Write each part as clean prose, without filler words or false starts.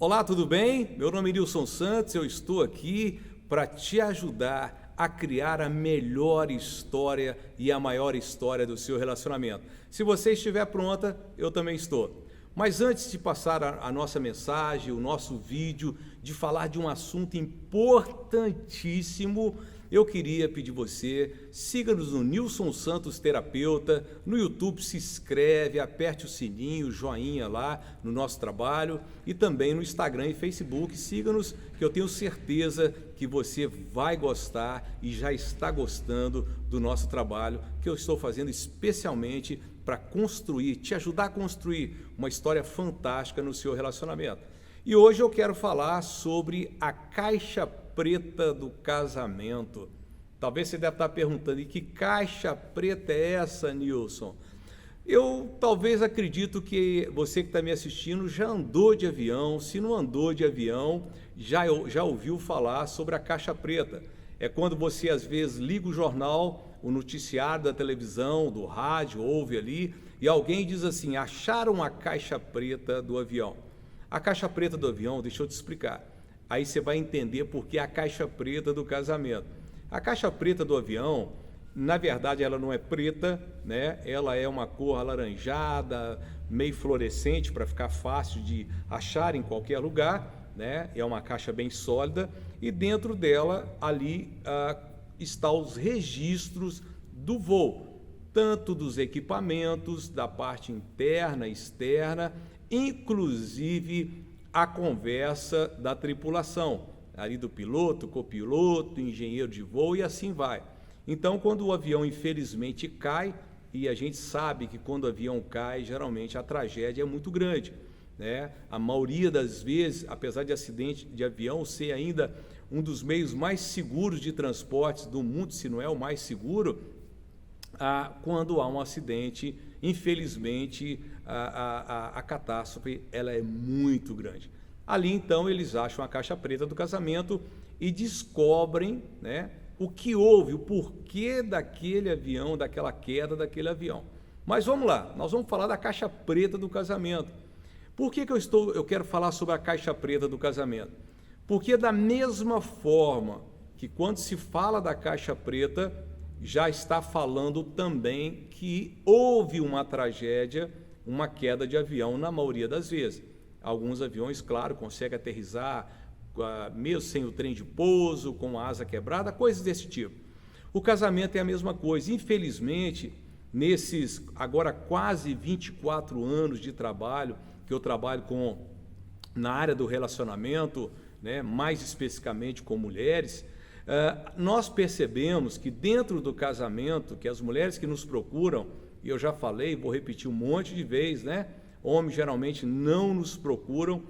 Olá, tudo bem? Meu nome é Nilson Santos, eu estou aqui para te ajudar a criar a melhor história e a maior história do seu relacionamento. Se você estiver pronta, eu também estou. Mas antes de passar a nossa mensagem, o nosso vídeo, de falar de um assunto importantíssimo, eu queria pedir você, siga-nos no Nilson Santos Terapeuta, no YouTube se inscreve, aperte o sininho, o joinha lá no nosso trabalho e também no Instagram e Facebook, siga-nos que eu tenho certeza que você vai gostar e já está gostando do nosso trabalho que eu estou fazendo especialmente para construir, te ajudar a construir uma história fantástica no seu relacionamento. E hoje eu quero falar sobre a caixa preta do casamento. Talvez você deve estar perguntando, e que caixa preta é essa, Nilson? Eu talvez acredito que você que está me assistindo já andou de avião, se não andou de avião, já ouviu falar sobre a caixa preta. É quando você às vezes liga o jornal, o noticiário da televisão, do rádio, ouve ali, e alguém diz assim, acharam a caixa preta do avião. A caixa preta do avião, deixa eu te explicar. Aí você vai entender por que a caixa preta do casamento. A caixa preta do avião, na verdade, ela não é preta, né? Ela é uma cor alaranjada, meio fluorescente, para ficar fácil de achar em qualquer lugar, né? É uma caixa bem sólida e dentro dela, ali, estão os registros do voo, tanto dos equipamentos, da parte interna e externa, inclusive a conversa da tripulação, ali do piloto, copiloto, engenheiro de voo e assim vai. Então, quando o avião infelizmente cai, e a gente sabe que quando o avião cai, geralmente a tragédia é muito grande, né? A maioria das vezes, apesar de acidente de avião ser ainda um dos meios mais seguros de transportes do mundo, se não é o mais seguro, quando há um acidente, infelizmente, a catástrofe ela é muito grande. Ali, então, eles acham a caixa preta do casamento e descobrem, né, o que houve, o porquê daquele avião, daquela queda daquele avião. Mas vamos lá, nós vamos falar da caixa preta do casamento. Por que eu quero falar sobre a caixa preta do casamento? Porque da mesma forma que quando se fala da caixa preta, já está falando também que houve uma tragédia, uma queda de avião na maioria das vezes. Alguns aviões, claro, conseguem aterrissar mesmo sem o trem de pouso, com a asa quebrada, coisas desse tipo. O casamento é a mesma coisa. Infelizmente, nesses agora quase 24 anos de trabalho, que eu trabalho na área do relacionamento, né, mais especificamente com mulheres, nós percebemos que dentro do casamento, que as mulheres que nos procuram, e eu já falei, vou repetir um monte de vezes, né? Homens geralmente não nos procuram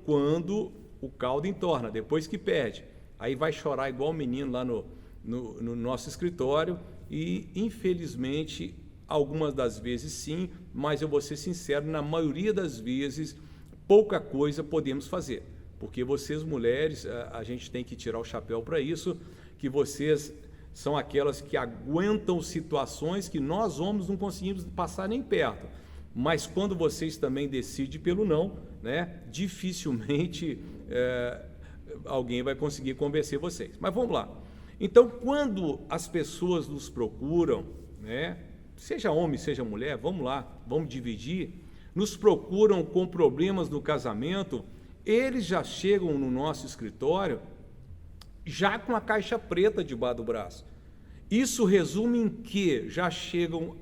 quando o caldo entorna, depois que perde. Aí vai chorar igual o menino lá no nosso escritório e, infelizmente, algumas das vezes sim, mas eu vou ser sincero, na maioria das vezes, pouca coisa podemos fazer. Porque vocês, mulheres, a gente tem que tirar o chapéu para isso, que vocês são aquelas que aguentam situações que nós, homens, não conseguimos passar nem perto. Mas quando vocês também decidem pelo não, né, dificilmente alguém vai conseguir convencer vocês. Mas vamos lá. Então, quando as pessoas nos procuram, né, seja homem, seja mulher, vamos lá, vamos dividir, nos procuram com problemas no casamento, eles já chegam no nosso escritório já com a caixa preta debaixo do braço. Isso resume em que já chegam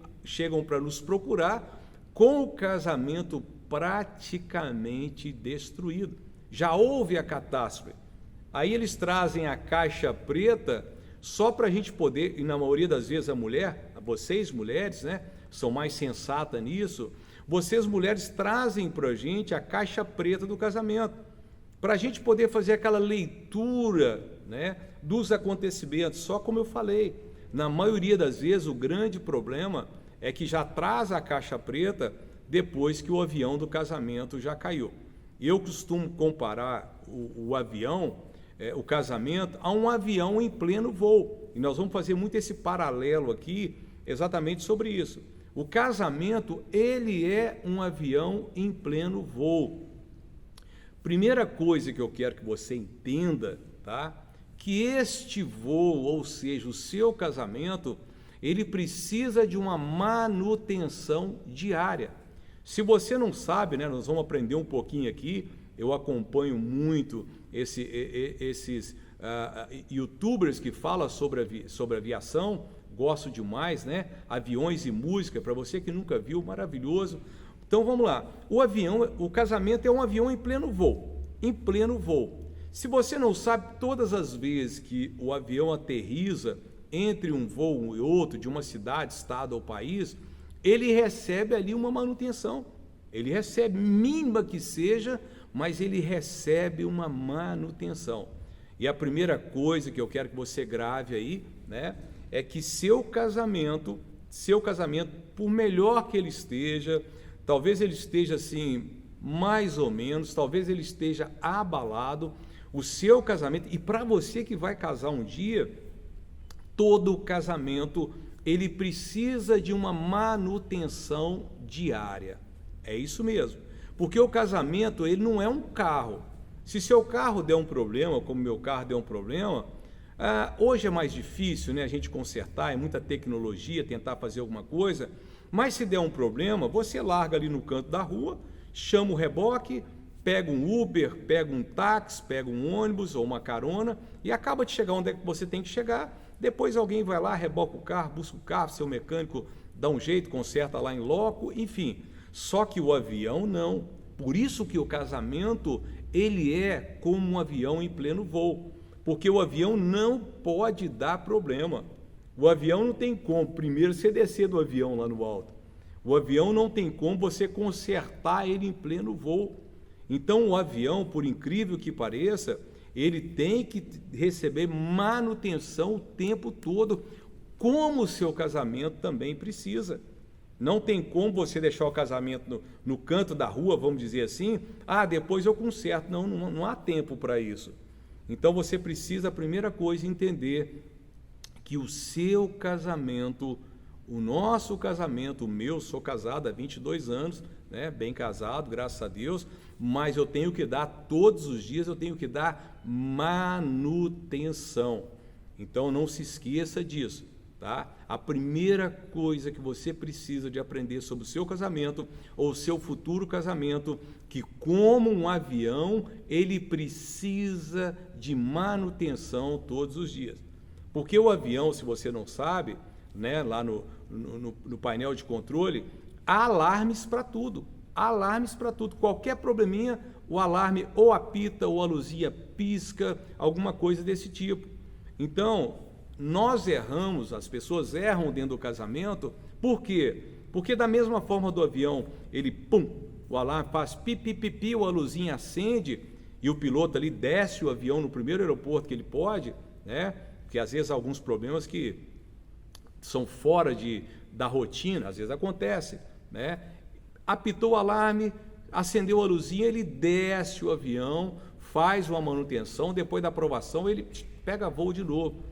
para nos procurar com o casamento praticamente destruído. Já houve a catástrofe. Aí eles trazem a caixa preta só para a gente poder, e na maioria das vezes a mulher, vocês mulheres, né, são mais sensatas nisso, vocês mulheres trazem para a gente a caixa preta do casamento, para a gente poder fazer aquela leitura, né, dos acontecimentos. Só como eu falei, na maioria das vezes o grande problema é que já traz a caixa preta depois que o avião do casamento já caiu. Eu costumo comparar o avião, o casamento, a um avião em pleno voo. E nós vamos fazer muito esse paralelo aqui, exatamente sobre isso. O casamento, ele é um avião em pleno voo. Primeira coisa que eu quero que você entenda, tá? Que este voo, ou seja, o seu casamento, ele precisa de uma manutenção diária. Se você não sabe, né, nós vamos aprender um pouquinho aqui. Eu acompanho muito esses youtubers que falam sobre aviação, gosto demais, né? Aviões e música, para você que nunca viu, maravilhoso. Então vamos lá. O casamento é um avião em pleno voo, em pleno voo. Se você não sabe, todas as vezes que o avião aterriza entre um voo e outro, de uma cidade, estado ou país, ele recebe ali uma manutenção. Ele recebe, mínima que seja, mas ele recebe uma manutenção. E a primeira coisa que eu quero que você grave aí, né, é que seu casamento, por melhor que ele esteja, talvez ele esteja assim, mais ou menos, talvez ele esteja abalado, o seu casamento, e para você que vai casar um dia, todo casamento, ele precisa de uma manutenção diária. É isso mesmo. Porque o casamento, ele não é um carro. Se seu carro der um problema, como meu carro deu um problema, hoje é mais difícil, né, a gente consertar, é muita tecnologia, tentar fazer alguma coisa, mas se der um problema, você larga ali no canto da rua, chama o reboque, pega um Uber, pega um táxi, pega um ônibus ou uma carona e acaba de chegar onde é que você tem que chegar. Depois alguém vai lá, reboca o carro, busca o carro, seu mecânico dá um jeito, conserta lá em loco, enfim. Só que o avião não. Por isso que o casamento, ele é como um avião em pleno voo. Porque o avião não pode dar problema. O avião não tem como, primeiro, você descer do avião lá no alto. O avião não tem como você consertar ele em pleno voo. Então, o avião, por incrível que pareça, ele tem que receber manutenção o tempo todo, como o seu casamento também precisa. Não tem como você deixar o casamento no canto da rua, vamos dizer assim, depois eu conserto. Não há tempo para isso. Então, você precisa, a primeira coisa, entender que o seu casamento, o nosso casamento, o meu, sou casado há 22 anos, né, bem casado, graças a Deus, mas eu tenho que dar todos os dias, eu tenho que dar manutenção. Então não se esqueça disso, tá? A primeira coisa que você precisa de aprender sobre o seu casamento ou o seu futuro casamento, que como um avião, ele precisa de manutenção todos os dias. Porque o avião, se você não sabe, né, lá no painel de controle, há alarmes para tudo. Alarmes para tudo. Qualquer probleminha, o alarme ou apita ou a luzinha pisca, alguma coisa desse tipo. Então, nós erramos, as pessoas erram dentro do casamento. Por quê? Porque da mesma forma do avião, ele o alarme faz pipi, a luzinha acende e o piloto ali desce o avião no primeiro aeroporto que ele pode, né? Porque às vezes há alguns problemas que são fora da rotina, às vezes acontece, né? Apitou o alarme, acendeu a luzinha, ele desce o avião, faz uma manutenção, depois da aprovação ele pega voo de novo.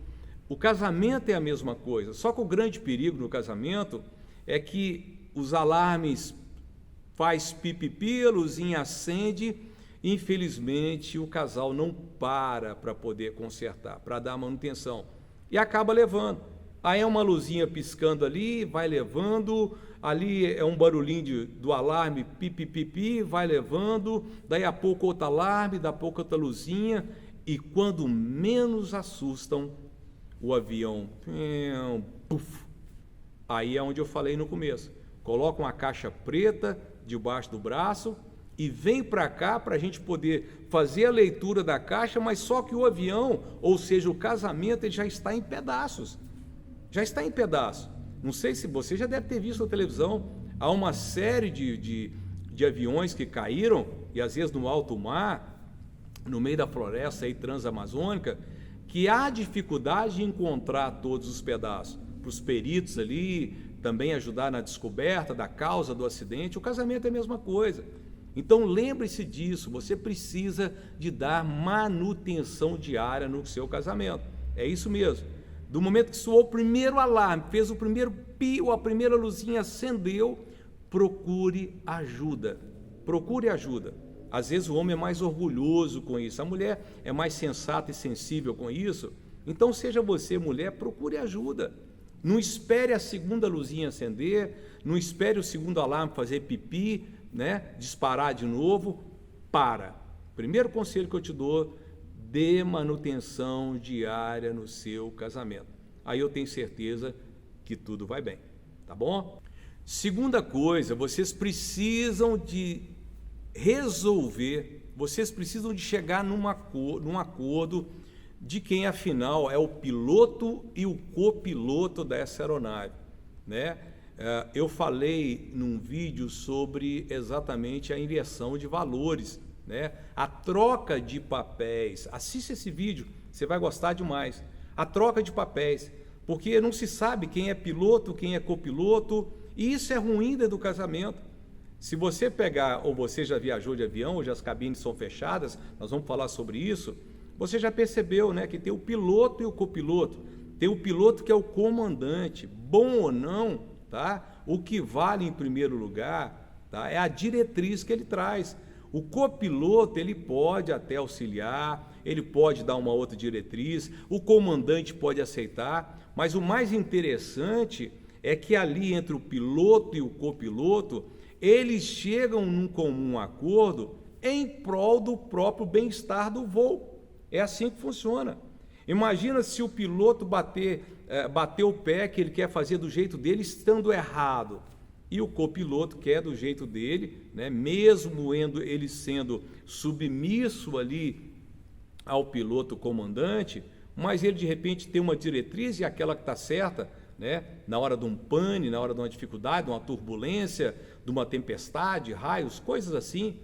O casamento é a mesma coisa, só que o grande perigo no casamento é que os alarmes faz pipipi, a luzinha acende, infelizmente o casal não para poder consertar, para dar manutenção, e acaba levando. Aí é uma luzinha piscando ali, vai levando, ali é um barulhinho do alarme, pipi, vai levando, daí a pouco outro alarme, daí a pouco outra luzinha, e quando menos assustam, o avião, puf, aí é onde eu falei no começo, coloca uma caixa preta debaixo do braço e vem para cá para a gente poder fazer a leitura da caixa, mas só que o avião, ou seja, o casamento, ele já está em pedaços. Já está em pedaço. Não sei se você já deve ter visto na televisão, há uma série de aviões que caíram, e às vezes no alto mar, no meio da floresta aí, transamazônica, que há dificuldade de encontrar todos os pedaços. Para os peritos ali também ajudar na descoberta da causa do acidente, o casamento é a mesma coisa. Então lembre-se disso, você precisa de dar manutenção diária no seu casamento. É isso mesmo. Do momento que soou o primeiro alarme, fez o primeiro pi, ou a primeira luzinha acendeu, procure ajuda. Procure ajuda. Às vezes o homem é mais orgulhoso com isso, a mulher é mais sensata e sensível com isso. Então, seja você mulher, procure ajuda. Não espere a segunda luzinha acender, não espere o segundo alarme fazer pipi, né? Disparar de novo. Para. Primeiro conselho que eu te dou, dê manutenção diária no seu casamento. Aí eu tenho certeza que tudo vai bem, tá bom? Segunda coisa, vocês precisam de resolver, vocês precisam de chegar num acordo de quem afinal é o piloto e o copiloto dessa aeronave, né? Eu falei num vídeo sobre exatamente a inversão de valores, né? A troca de papéis. Assista esse vídeo, você vai gostar demais. A troca de papéis, porque não se sabe quem é piloto, quem é copiloto, e isso é ruim dentro do casamento. Se você pegar, ou você já viajou de avião, hoje as cabines são fechadas, nós vamos falar sobre isso, você já percebeu, né, que tem o piloto e o copiloto. Tem o piloto que é o comandante, bom ou não, tá? O que vale em primeiro lugar, tá? É a diretriz que ele traz. O copiloto, ele pode até auxiliar, ele pode dar uma outra diretriz, o comandante pode aceitar, mas o mais interessante é que ali entre o piloto e o copiloto, eles chegam num comum acordo em prol do próprio bem-estar do voo. É assim que funciona. Imagina se o piloto bater o pé que ele quer fazer do jeito dele, estando errado, e o copiloto quer do jeito dele, né? Mesmo ele sendo submisso ali ao piloto comandante, mas ele de repente tem uma diretriz e aquela que está certa, né? Na hora de um pane, na hora de uma dificuldade, de uma turbulência, de uma tempestade, raios, coisas assim.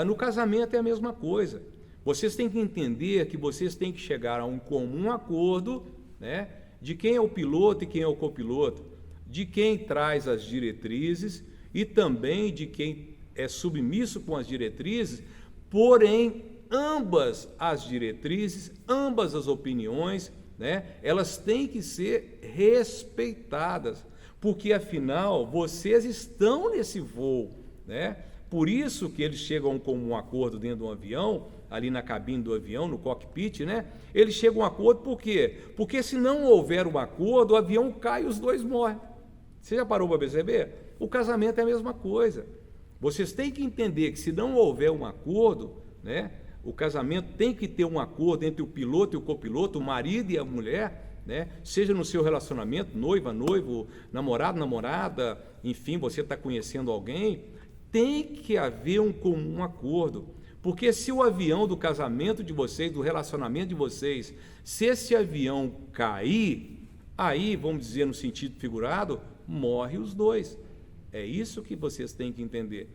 No casamento é a mesma coisa. Vocês têm que entender que vocês têm que chegar a um comum acordo, né, de quem é o piloto e quem é o copiloto, de quem traz as diretrizes e também de quem é submisso com as diretrizes, porém, ambas as diretrizes, ambas as opiniões, né, elas têm que ser respeitadas, porque afinal vocês estão nesse voo, né? Por isso que eles chegam a um comum acordo dentro de um avião, ali na cabine do avião, no cockpit, né? Eles chegam a um acordo por quê? Porque se não houver um acordo, o avião cai e os dois morrem. Você já parou para perceber? O casamento é a mesma coisa. Vocês têm que entender que se não houver um acordo, né? O casamento tem que ter um acordo entre o piloto e o copiloto, o marido e a mulher, né? Seja no seu relacionamento, noiva, noivo, namorado, namorada, enfim, você está conhecendo alguém, tem que haver um comum acordo. Porque se o avião do casamento de vocês, do relacionamento de vocês, se esse avião cair, aí, vamos dizer no sentido figurado, morre os dois. É isso que vocês têm que entender.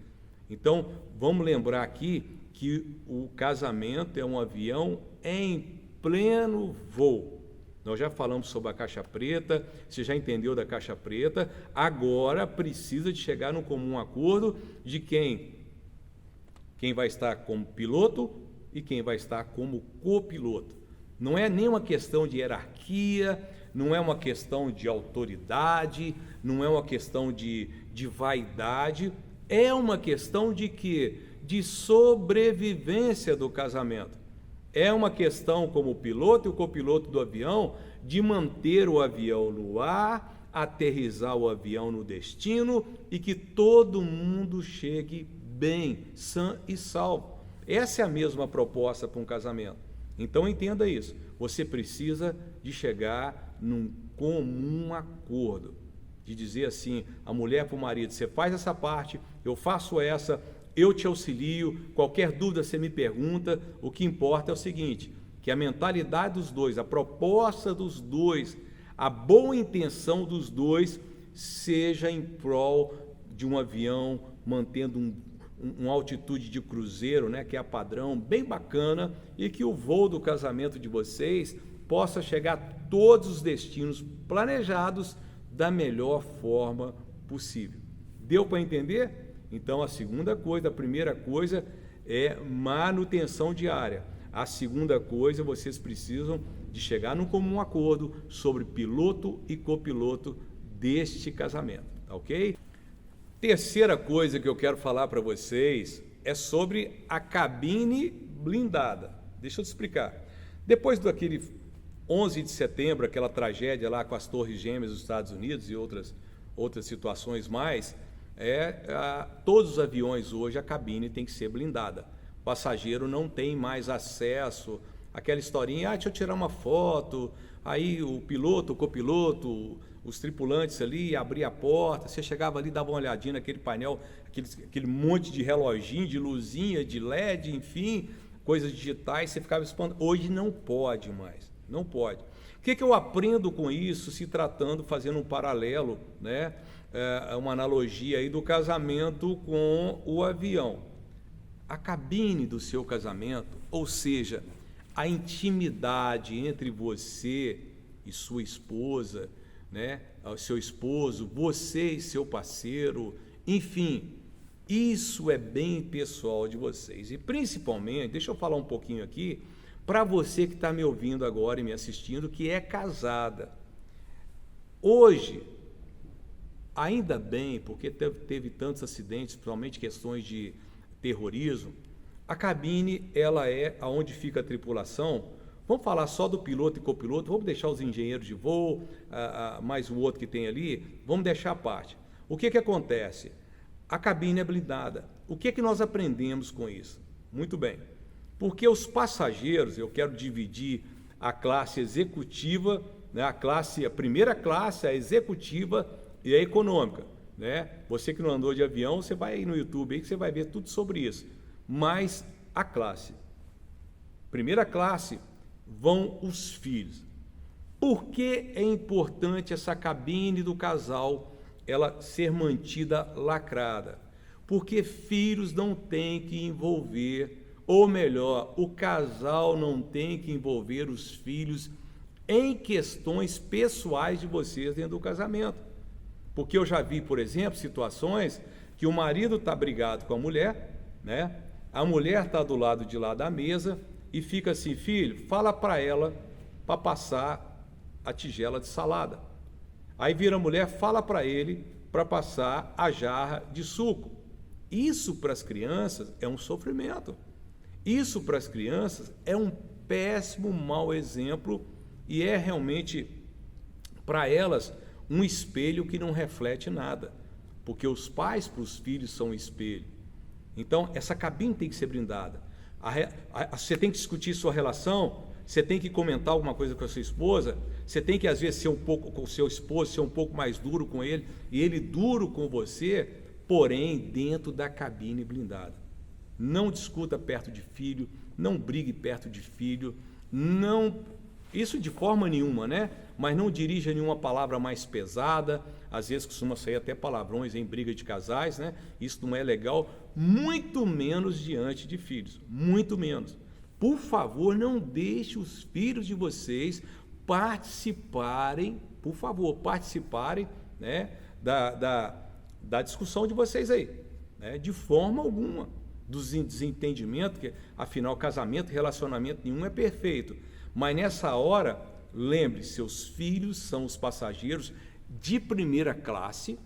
Então, vamos lembrar aqui que o casamento é um avião em pleno voo. Nós já falamos sobre a caixa preta, você já entendeu da caixa preta, agora precisa de chegar num comum acordo de quem vai estar como piloto e quem vai estar como copiloto. Não é nem uma questão de hierarquia, não é uma questão de autoridade, não é uma questão de vaidade, é uma questão de quê? De sobrevivência do casamento. É uma questão, como o piloto e o copiloto do avião, de manter o avião no ar, aterrissar o avião no destino e que todo mundo chegue bem, sã e salvo. Essa é a mesma proposta para um casamento. Então entenda isso. Você precisa de chegar num comum acordo, de dizer assim, a mulher para o marido, você faz essa parte, eu faço essa, eu te auxilio, qualquer dúvida você me pergunta, o que importa é o seguinte, que a mentalidade dos dois, a proposta dos dois, a boa intenção dos dois seja em prol de um avião mantendo uma altitude de cruzeiro, né, que é a padrão, bem bacana, e que o voo do casamento de vocês possa chegar a todos os destinos planejados da melhor forma possível. Deu para entender? Então, a segunda coisa, a primeira coisa é manutenção diária. A segunda coisa, vocês precisam de chegar num comum acordo sobre piloto e copiloto deste casamento, tá ok? Terceira coisa que eu quero falar para vocês é sobre a cabine blindada. Deixa eu te explicar. Depois daquele 11 de setembro, aquela tragédia lá com as Torres Gêmeas dos Estados Unidos e outras situações mais, todos os aviões hoje, a cabine tem que ser blindada. O passageiro não tem mais acesso àquela historinha, deixa eu tirar uma foto, aí o piloto, o copiloto, os tripulantes ali, abria a porta, você chegava ali, dava uma olhadinha naquele painel, aquele monte de reloginho, de luzinha, de LED, enfim, coisas digitais, você ficava espantado. Hoje não pode mais, não pode. O que eu aprendo com isso, se tratando, fazendo um paralelo, né? Uma analogia aí do casamento com o avião. A cabine do seu casamento, ou seja, a intimidade entre você e sua esposa, né? O seu esposo, você e seu parceiro, enfim, isso é bem pessoal de vocês. E principalmente, deixa eu falar um pouquinho aqui, para você que está me ouvindo agora e me assistindo, que é casada. Hoje, ainda bem, porque teve tantos acidentes, principalmente questões de terrorismo, a cabine, ela é aonde fica a tripulação. Vamos falar só do piloto e copiloto, vamos deixar os engenheiros de voo, mais o outro que tem ali, vamos deixar à parte. O que acontece? A cabine é blindada. O que nós aprendemos com isso? Muito bem. Porque os passageiros, eu quero dividir a classe executiva, né, a primeira classe, a executiva e a econômica, né? Você que não andou de avião, você vai aí no YouTube aí que você vai ver tudo sobre isso. Mas a classe, primeira classe, vão os filhos. Por que é importante essa cabine do casal ela ser mantida lacrada? Porque filhos não têm que envolver, ou melhor, o casal não tem que envolver os filhos em questões pessoais de vocês dentro do casamento. Porque eu já vi, por exemplo, situações que o marido está brigado com a mulher, né? A mulher está do lado de lá da mesa e fica assim: filho, fala para ela para passar a tigela de salada. Aí vira a mulher, fala para ele para passar a jarra de suco. Isso para as crianças é um sofrimento. Isso para as crianças é um péssimo, mau exemplo e é realmente para elas um espelho que não reflete nada, porque os pais para os filhos são um espelho. Então, essa cabine tem que ser blindada. Você tem que discutir sua relação, você tem que comentar alguma coisa com a sua esposa, você tem que, às vezes, ser um pouco com o seu esposo, ser um pouco mais duro com ele, e ele duro com você, porém, dentro da cabine blindada. Não discuta perto de filho, não brigue perto de filho, não... Isso de forma nenhuma, né? Mas não dirija nenhuma palavra mais pesada, às vezes costuma sair até palavrões em briga de casais, né? Isso não é legal, muito menos diante de filhos, muito menos. Por favor, não deixe os filhos de vocês participarem, por favor, participarem, né, da discussão de vocês aí, né? De forma alguma, dos desentendimentos, que afinal casamento, relacionamento nenhum é perfeito. Mas nessa hora, lembre-se, seus filhos são os passageiros de primeira classe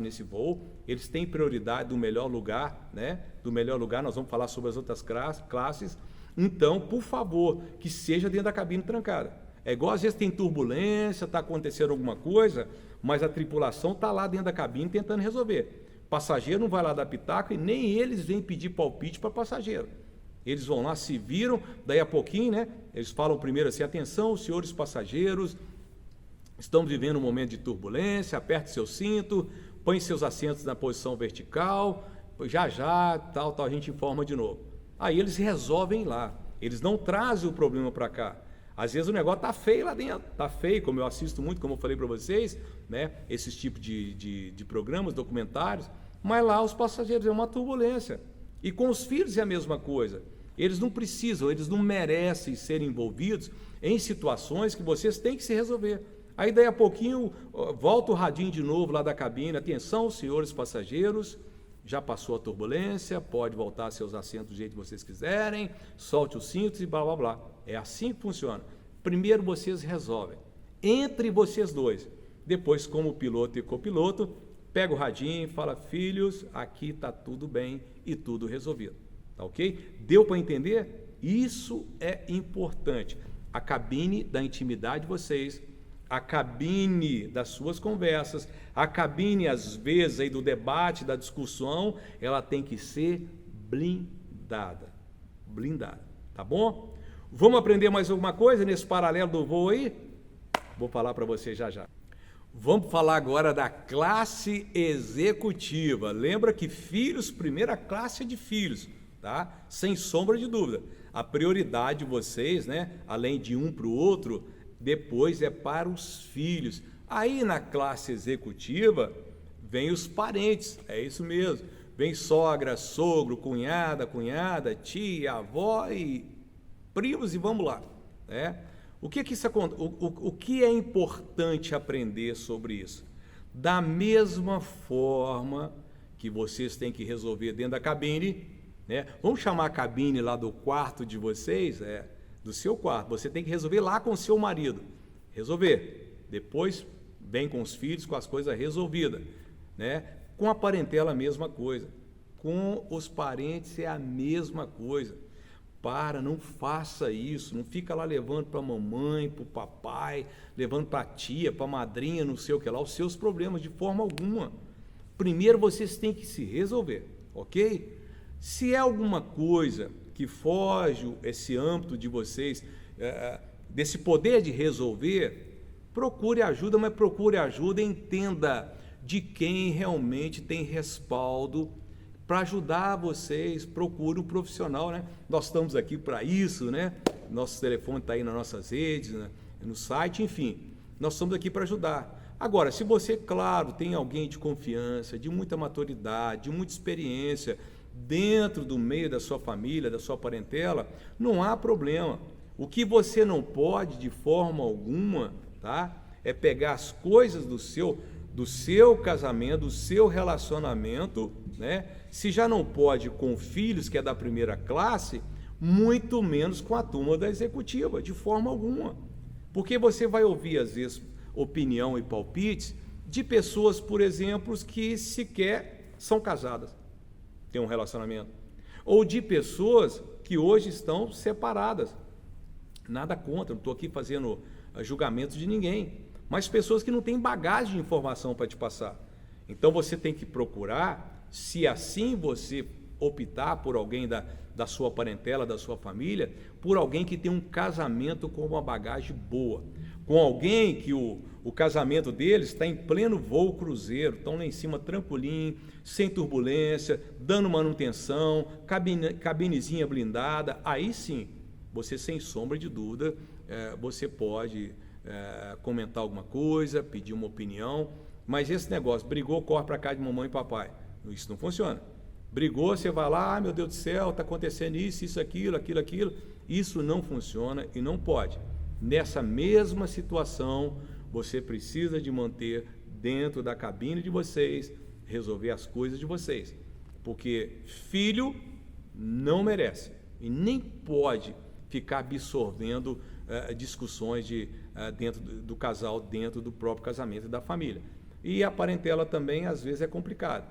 nesse voo, eles têm prioridade do melhor lugar, né? Do melhor lugar, nós vamos falar sobre as outras classes. Então, por favor, que seja dentro da cabine trancada. É igual às vezes tem turbulência, está acontecendo alguma coisa, mas a tripulação está lá dentro da cabine tentando resolver. Passageiro não vai lá dar pitaco e nem eles vêm pedir palpite para passageiro. Eles vão lá, se viram, daí a pouquinho, né? Eles falam primeiro assim: atenção, senhores passageiros, estão vivendo um momento de turbulência, aperte seu cinto, põe seus assentos na posição vertical, já, tal, a gente informa de novo. Aí eles resolvem lá, eles não trazem o problema para cá. Às vezes o negócio está feio lá dentro, está feio, como eu assisto muito, como eu falei para vocês, né? Esses tipos de programas, documentários, mas lá os passageiros é uma turbulência. E com os filhos é a mesma coisa. Eles não precisam, eles não merecem ser envolvidos em situações que vocês têm que se resolver. Aí daí a pouquinho volta o radinho de novo lá da cabine: atenção, senhores passageiros, já passou a turbulência, pode voltar a seus assentos do jeito que vocês quiserem, solte os cintos e blá blá blá. É assim que funciona. Primeiro vocês resolvem, entre vocês dois. Depois, como piloto e copiloto, pega o radinho e fala: filhos, aqui está tudo bem e tudo resolvido. Tá ok? Deu para entender? Isso é importante. A cabine da intimidade de vocês, a cabine das suas conversas, a cabine, às vezes, aí do debate, da discussão, ela tem que ser blindada. Blindada, tá bom? Vamos aprender mais alguma coisa nesse paralelo do voo aí? Vou falar para você já já. Vamos falar agora da classe executiva. Lembra que filhos, primeira classe é de filhos, tá? Sem sombra de dúvida. A prioridade de vocês, né, além de um para o outro, depois é para os filhos. Aí na classe executiva vem os parentes, é isso mesmo. Vem sogra, sogro, cunhada, tia, avó e primos e vamos lá, né? O que é importante aprender sobre isso? Da mesma forma que vocês têm que resolver dentro da cabine, né? Vamos chamar a cabine lá do quarto de vocês, do seu quarto. Você tem que resolver lá com o seu marido. Resolver. Depois vem com os filhos, com as coisas resolvidas, né? Com a parentela a mesma coisa. Com os parentes é a mesma coisa. Não faça isso, não fica lá levando para a mamãe, para o papai, levando para a tia, para a madrinha, não sei o que lá, os seus problemas de forma alguma. Primeiro vocês têm que se resolver, ok? Se é alguma coisa que foge esse âmbito de vocês, desse poder de resolver, procure ajuda, mas procure ajuda e entenda de quem realmente tem respaldo para ajudar vocês. Procure um profissional, né? Nós estamos aqui para isso, né? Nosso telefone está aí nas nossas redes, né? No site, enfim, nós estamos aqui para ajudar. Agora, se você, claro, tem alguém de confiança, de muita maturidade, de muita experiência dentro do meio da sua família, da sua parentela, não há problema. O que você não pode, de forma alguma, tá? É pegar as coisas do seu casamento, do seu relacionamento, né? Se já não pode com filhos, que é da primeira classe, muito menos com a turma da executiva, de forma alguma. Porque você vai ouvir, às vezes, opinião e palpites de pessoas, por exemplo, que sequer são casadas, têm um relacionamento. Ou de pessoas que hoje estão separadas. Nada contra, não estou aqui fazendo julgamento de ninguém, mas pessoas que não têm bagagem de informação para te passar. Então você tem que procurar, se assim você optar por alguém da sua parentela, da sua família, por alguém que tem um casamento com uma bagagem boa, com alguém que o casamento deles está em pleno voo cruzeiro, estão lá em cima tranquilinho, sem turbulência, dando manutenção, cabinezinha blindada. Aí sim, você sem sombra de dúvida, você pode comentar alguma coisa, pedir uma opinião, mas esse negócio, brigou, corre para cá de mamãe e papai, isso não funciona. Brigou, você vai lá, meu Deus do céu, está acontecendo isso, aquilo, isso não funciona e não pode. Nessa mesma situação, você precisa de manter dentro da cabine de vocês, resolver as coisas de vocês, porque filho não merece e nem pode ficar absorvendo discussões dentro do casal, dentro do próprio casamento e da família. E a parentela também, às vezes, é complicado.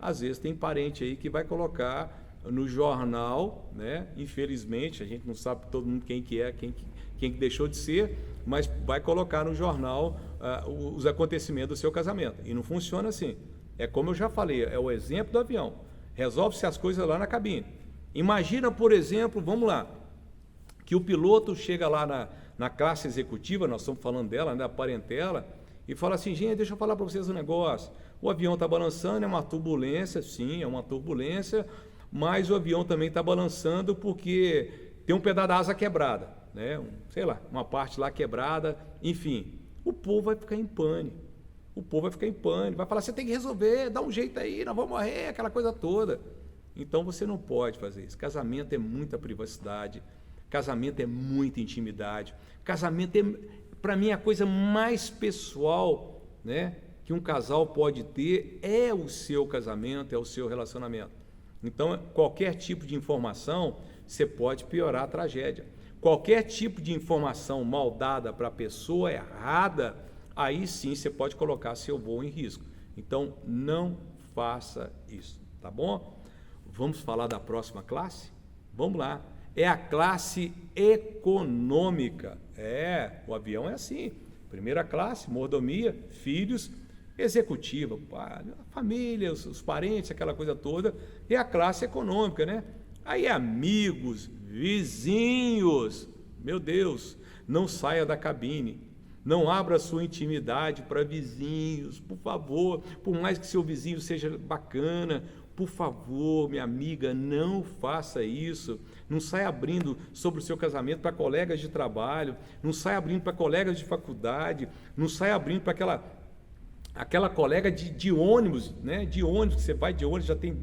Às vezes tem parente aí que vai colocar no jornal, né? Infelizmente, a gente não sabe todo mundo quem que é, quem que deixou de ser, mas vai colocar no jornal os acontecimentos do seu casamento. E não funciona assim. É como eu já falei, é o exemplo do avião. Resolve-se as coisas lá na cabine. Imagina, por exemplo, vamos lá, que o piloto chega lá na classe executiva, nós estamos falando dela, né, da parentela, e fala assim: gente, deixa eu falar para vocês um negócio. O avião está balançando, é uma turbulência, sim, é uma turbulência, mas o avião também está balançando porque tem um pedaço da asa quebrada, né? Sei lá, uma parte lá quebrada, enfim. O povo vai ficar em pânico. Vai falar: você tem que resolver, dá um jeito aí, nós vamos morrer, aquela coisa toda. Então você não pode fazer isso. Casamento é muita privacidade, casamento é muita intimidade, casamento para mim, a coisa mais pessoal, né, que um casal pode ter é o seu casamento, é o seu relacionamento. Então, qualquer tipo de informação, você pode piorar a tragédia. Qualquer tipo de informação mal dada para a pessoa errada, aí sim você pode colocar seu voo em risco. Então, não faça isso, tá bom? Vamos falar da próxima classe? Vamos lá. É a classe econômica. O avião é assim. Primeira classe, mordomia, filhos, executiva, a família, os parentes, aquela coisa toda. E a classe econômica, né? Aí amigos, vizinhos, meu Deus, não saia da cabine. Não abra sua intimidade para vizinhos, por favor, por mais que seu vizinho seja bacana, por favor, minha amiga, não faça isso. Não saia abrindo sobre o seu casamento para colegas de trabalho, não saia abrindo para colegas de faculdade, não saia abrindo para aquela colega de ônibus, né? De ônibus, que você vai de ônibus, já tem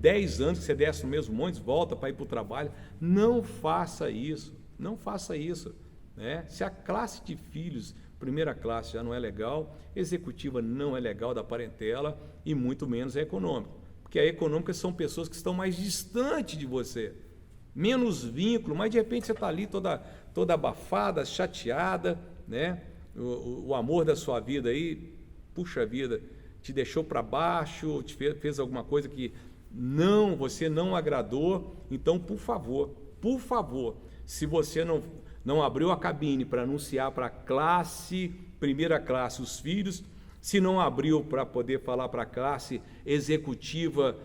10 anos que você desce no mesmo ônibus, volta para ir para o trabalho. Não faça isso, não faça isso. Né? Se a classe de filhos, primeira classe, já não é legal, executiva não é legal da parentela e muito menos a econômica. Porque a econômica são pessoas que estão mais distantes de você, menos vínculo, mas de repente você está ali toda abafada, chateada, né? O amor da sua vida aí, puxa vida, te deixou para baixo, te fez alguma coisa que você não agradou. Então, por favor, se você não abriu a cabine para anunciar para a classe, primeira classe, os filhos, se não abriu para poder falar para a classe executiva,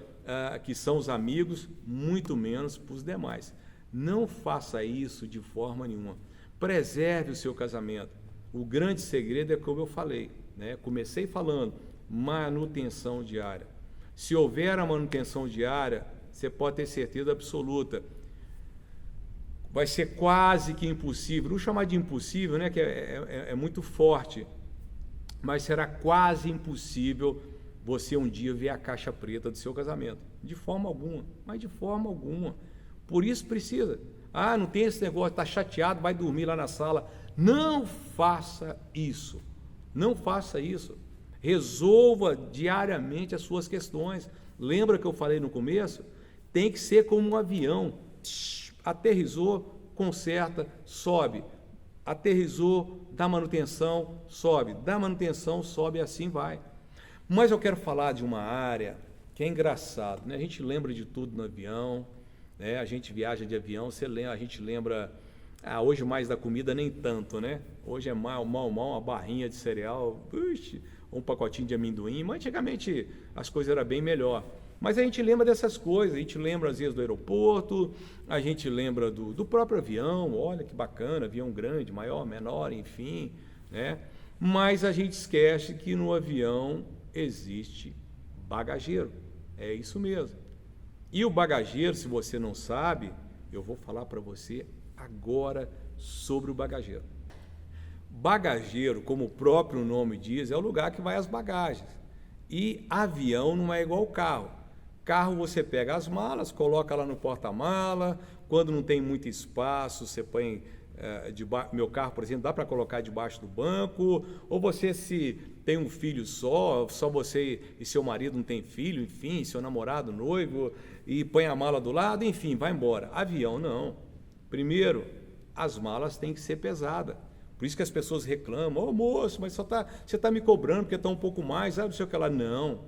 que são os amigos, muito menos para os demais. Não faça isso de forma nenhuma. Preserve o seu casamento. O grande segredo é como eu falei, né? Comecei falando, manutenção diária. Se houver a manutenção diária, você pode ter certeza absoluta, vai ser quase que impossível, não chamar de impossível, né, que é muito forte, mas será quase impossível você um dia ver a caixa preta do seu casamento, de forma alguma, mas de forma alguma. Por isso precisa, não tem esse negócio, está chateado, vai dormir lá na sala. Não faça isso, não faça isso. Resolva diariamente as suas questões. Lembra que eu falei no começo? Tem que ser como um avião. Aterrissou, conserta, sobe. Aterrissou, dá manutenção, sobe. Dá manutenção, sobe, e assim vai. Mas eu quero falar de uma área que é engraçado, né? A gente lembra de tudo no avião, né? A gente viaja de avião, a gente lembra... hoje mais da comida nem tanto, né? Hoje é mal uma barrinha de cereal, um pacotinho de amendoim, mas antigamente as coisas eram bem melhor. Mas a gente lembra dessas coisas, a gente lembra às vezes do aeroporto, a gente lembra do próprio avião, olha que bacana, avião grande, maior, menor, enfim, né? Mas a gente esquece que no avião existe bagageiro, é isso mesmo. E o bagageiro, se você não sabe, eu vou falar para você agora sobre o bagageiro. Bagageiro, como o próprio nome diz, é o lugar que vai as bagagens. E avião não é igual carro. Carro você pega as malas, coloca lá no porta-mala, quando não tem muito espaço, você põe, meu carro, por exemplo, dá para colocar debaixo do banco, ou você se tem um filho só você e seu marido não tem filho, enfim, seu namorado, noivo, e põe a mala do lado, enfim, vai embora. Avião não. Primeiro, as malas têm que ser pesadas. Por isso que as pessoas reclamam, moço, mas você está me cobrando porque está um pouco mais, não sei o que lá. Não,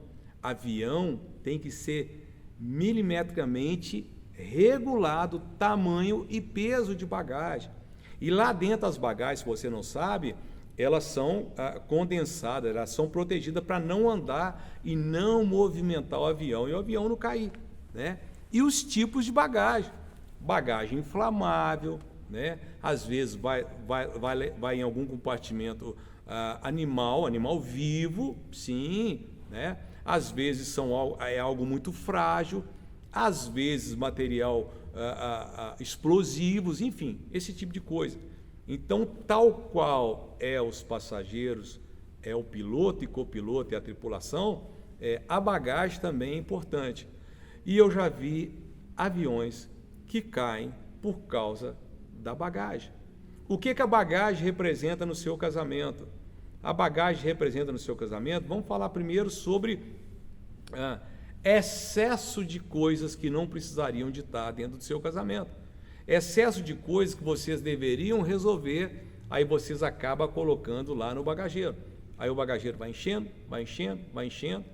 avião tem que ser milimetricamente regulado tamanho e peso de bagagem. E lá dentro as bagagens, se você não sabe, elas são condensadas, elas são protegidas para não andar e não movimentar o avião e o avião não cair, né? E os tipos de bagagem. Bagagem inflamável, né? Às vezes vai em algum compartimento animal vivo, sim, né? Às vezes é algo muito frágil, às vezes material explosivos, enfim, esse tipo de coisa. Então, tal qual os passageiros, o piloto e copiloto e a tripulação, a bagagem também é importante. E eu já vi aviões que caem por causa da bagagem. O que a bagagem representa no seu casamento? A bagagem representa no seu casamento, vamos falar primeiro sobre excesso de coisas que não precisariam de estar dentro do seu casamento. Excesso de coisas que vocês deveriam resolver, aí vocês acabam colocando lá no bagageiro. aí o bagageiro vai enchendo, vai enchendo, vai enchendo.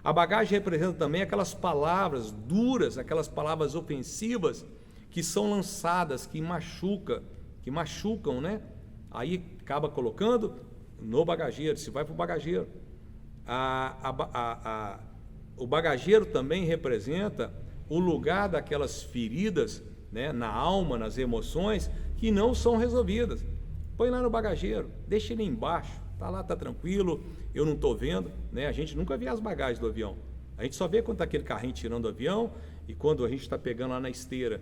A bagagem representa também aquelas palavras duras, aquelas palavras ofensivas que são lançadas, que machucam, né? Aí acaba colocando no bagageiro, se vai para o bagageiro. O bagageiro também representa o lugar daquelas feridas, né, na alma, nas emoções, que não são resolvidas. Põe lá no bagageiro, deixa ele embaixo, tá lá, tá tranquilo, eu não estou vendo, né? A gente nunca vê as bagagens do avião, a gente só vê quando está aquele carrinho tirando do avião e quando a gente está pegando lá na esteira,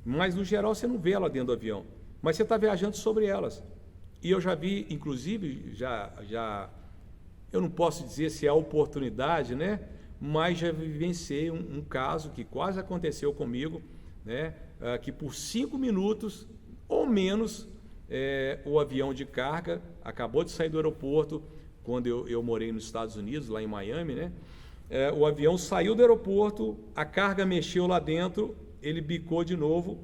mas no geral você não vê ela dentro do avião, mas você está viajando sobre elas. E eu já vi, inclusive, eu não posso dizer se é a oportunidade, né? Mas já vivenciei um caso que quase aconteceu comigo, né? Que por 5 minutos ou menos o avião de carga acabou de sair do aeroporto, quando eu morei nos Estados Unidos, lá em Miami, né? O avião saiu do aeroporto, a carga mexeu lá dentro, ele bicou de novo,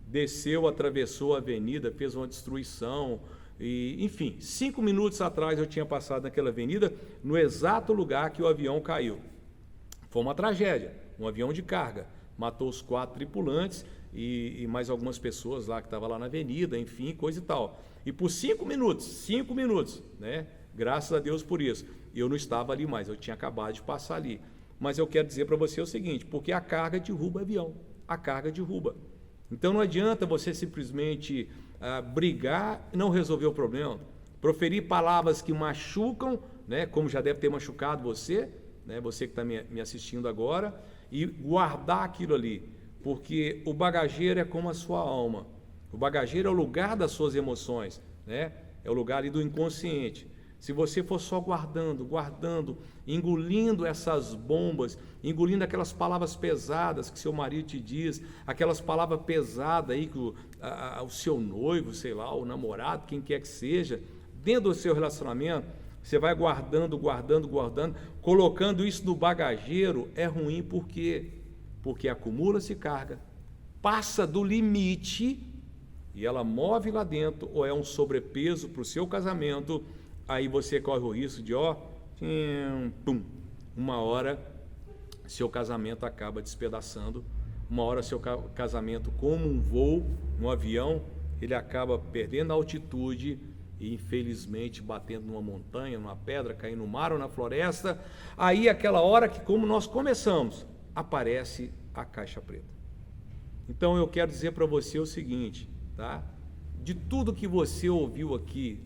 desceu, atravessou a avenida, fez uma destruição, e, enfim, 5 minutos atrás eu tinha passado naquela avenida, no exato lugar que o avião caiu. Foi uma tragédia, um avião de carga, matou os 4 tripulantes e mais algumas pessoas lá que estavam lá na avenida, enfim, coisa e tal. E por 5 minutos, né? Graças a Deus por isso. Eu não estava ali mais, eu tinha acabado de passar ali. Mas eu quero dizer para você o seguinte, porque a carga derruba o avião, a carga derruba. Então não adianta você simplesmente brigar e não resolver o problema, proferir palavras que machucam, né, como já deve ter machucado você, né, você que está me assistindo agora, e guardar aquilo ali, porque o bagageiro é como a sua alma, o bagageiro é o lugar das suas emoções, né, é o lugar ali do inconsciente. Se você for só guardando, engolindo essas bombas, engolindo aquelas palavras pesadas que seu marido te diz, aquelas palavras pesadas aí que o seu noivo, sei lá, o namorado, quem quer que seja, dentro do seu relacionamento, você vai guardando, colocando isso no bagageiro, é ruim por quê? Porque acumula-se carga, passa do limite e ela move lá dentro, ou é um sobrepeso para o seu casamento. Aí você corre o risco de, uma hora seu casamento acaba despedaçando, uma hora seu casamento, como um voo, um avião, ele acaba perdendo a altitude e infelizmente batendo numa montanha, numa pedra, caindo no mar ou na floresta. Aí aquela hora que, como nós começamos, aparece a caixa preta. Então eu quero dizer para você o seguinte, tá? De tudo que você ouviu aqui,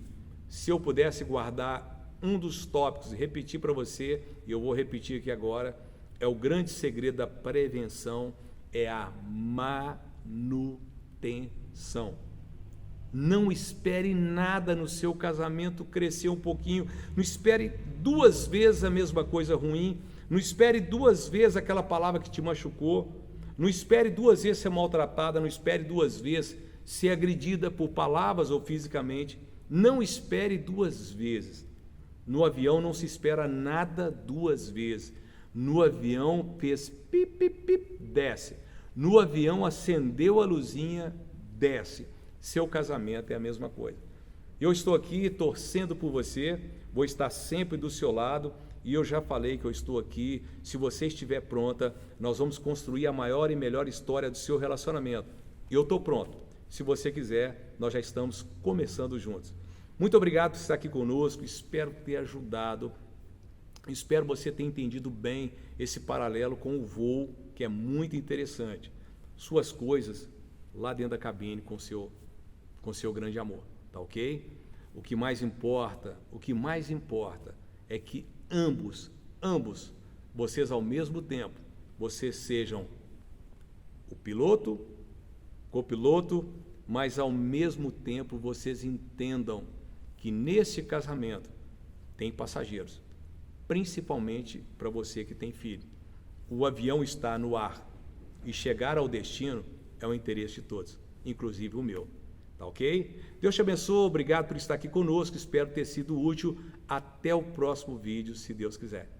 se eu pudesse guardar um dos tópicos e repetir para você, e eu vou repetir aqui agora, é o grande segredo da prevenção, é a manutenção. Não espere nada no seu casamento crescer um pouquinho, não espere 2 vezes a mesma coisa ruim, não espere 2 vezes aquela palavra que te machucou, não espere 2 vezes ser maltratada, não espere 2 vezes ser agredida por palavras ou fisicamente. Não espere 2 vezes. No avião não se espera nada 2 vezes. No avião fez pip, pip, pip, desce. No avião acendeu a luzinha, desce. Seu casamento é a mesma coisa. Eu estou aqui torcendo por você, vou estar sempre do seu lado, e eu já falei que eu estou aqui. Se você estiver pronta, nós vamos construir a maior e melhor história do seu relacionamento. Eu estou pronto. Se você quiser, nós já estamos começando juntos. Muito obrigado por estar aqui conosco, espero ter ajudado, espero você ter entendido bem esse paralelo com o voo, que é muito interessante. Suas coisas lá dentro da cabine com seu grande amor, tá ok? O que mais importa é que ambos, vocês ao mesmo tempo, vocês sejam o piloto, copiloto, mas ao mesmo tempo vocês entendam que nesse casamento tem passageiros, principalmente para você que tem filho. O avião está no ar e chegar ao destino é o interesse de todos, inclusive o meu, tá ok? Deus te abençoe, obrigado por estar aqui conosco, espero ter sido útil. Até o próximo vídeo, se Deus quiser.